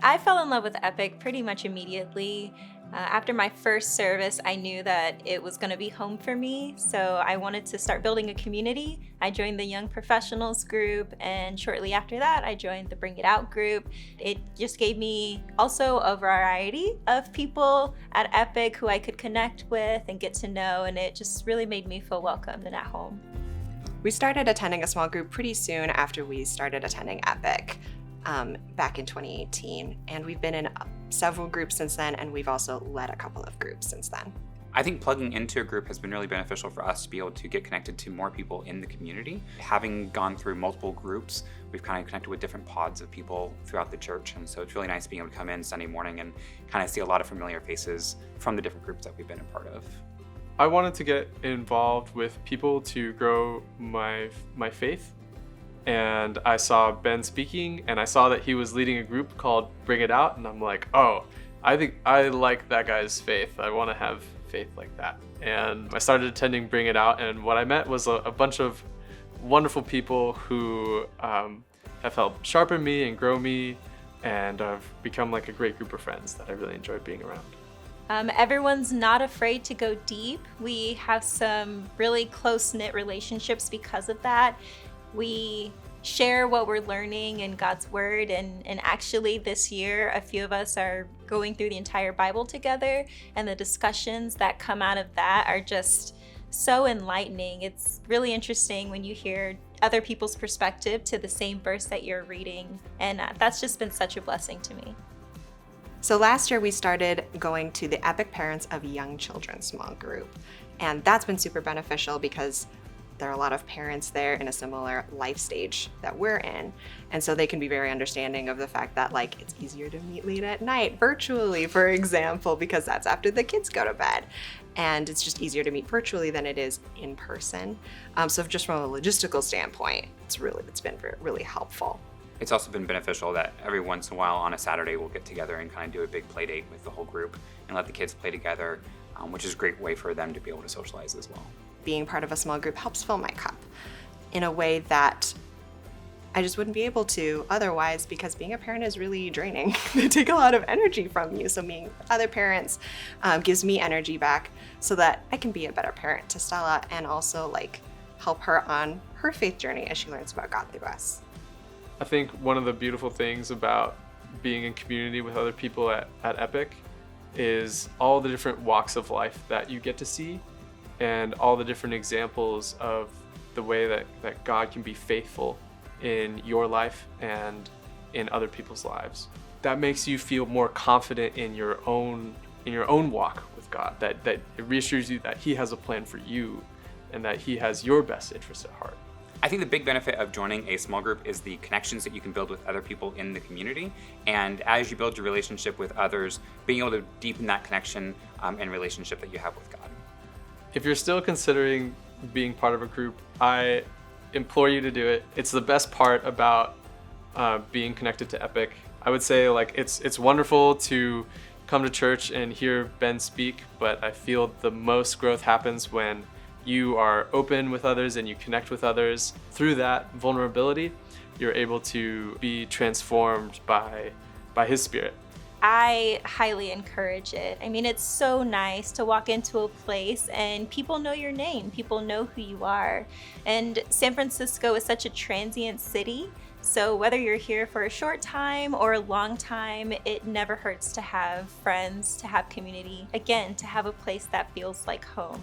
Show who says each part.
Speaker 1: I fell in love with Epic pretty much immediately. After my first service, I knew that it was going to be home for me, so I wanted to start building a community. I joined the Young Professionals group, and shortly after that, I joined the Bring It Out group. It just gave me also a variety of people at Epic who I could connect with and get to know, and it just really made me feel welcomed and at home.
Speaker 2: We started attending a small group pretty soon after we started attending Epic. Back in 2018, and we've been in several groups since then, and we've also led a couple of groups since then.
Speaker 3: I think plugging into a group has been really beneficial for us to be able to get connected to more people in the community. Having gone through multiple groups, we've kind of connected with different pods of people throughout the church, and so it's really nice being able to come in Sunday morning and kind of see a lot of familiar faces from the different groups that we've been a part of.
Speaker 4: I wanted to get involved with people to grow my faith. And I saw Ben speaking, and I saw that he was leading a group called Bring It Out, and I'm like, oh, I think I like that guy's faith. I want to have faith like that. And I started attending Bring It Out, and what I met was a bunch of wonderful people who have helped sharpen me and grow me, and have become like a great group of friends that I really enjoy being around.
Speaker 1: Everyone's not afraid to go deep. We have some really close-knit relationships because of that. We share what we're learning in God's Word, and actually this year, a few of us are going through the entire Bible together, and the discussions that come out of that are just so enlightening. It's really interesting when you hear other people's perspective to the same verse that you're reading, and that's just been such a blessing to me.
Speaker 2: So last year we started going to the Epic Parents of Young Children small group, and that's been super beneficial because there are a lot of parents there in a similar life stage that we're in. And so they can be very understanding of the fact that like it's easier to meet late at night virtually, for example, because that's after the kids go to bed. And it's just easier to meet virtually than it is in person. So just from a logistical standpoint, it's been really helpful.
Speaker 3: It's also been beneficial that every once in a while on a Saturday we'll get together and kind of do a big play date with the whole group and let the kids play together, which is a great way for them to be able to socialize as well.
Speaker 2: Being part of a small group helps fill my cup in a way that I just wouldn't be able to otherwise, because being a parent is really draining. They take a lot of energy from you. So being with other parents gives me energy back so that I can be a better parent to Stella and also like help her on her faith journey as she learns about God through us.
Speaker 4: I think one of the beautiful things about being in community with other people at Epic is all the different walks of life that you get to see, and all the different examples of the way that God can be faithful in your life and in other people's lives. That makes you feel more confident in your own walk with God, that it reassures you that He has a plan for you and that He has your best interest at heart.
Speaker 3: I think the big benefit of joining a small group is the connections that you can build with other people in the community. And as you build your relationship with others, being able to deepen that connection and relationship that you have with God.
Speaker 4: If you're still considering being part of a group, I implore you to do it. It's the best part about being connected to Epic. I would say like it's wonderful to come to church and hear Ben speak, but I feel the most growth happens when you are open with others and you connect with others. Through that vulnerability, you're able to be transformed by His Spirit.
Speaker 1: I highly encourage it. I mean, it's so nice to walk into a place and people know your name, people know who you are. And San Francisco is such a transient city, so whether you're here for a short time or a long time, it never hurts to have friends, to have community, again, to have a place that feels like home.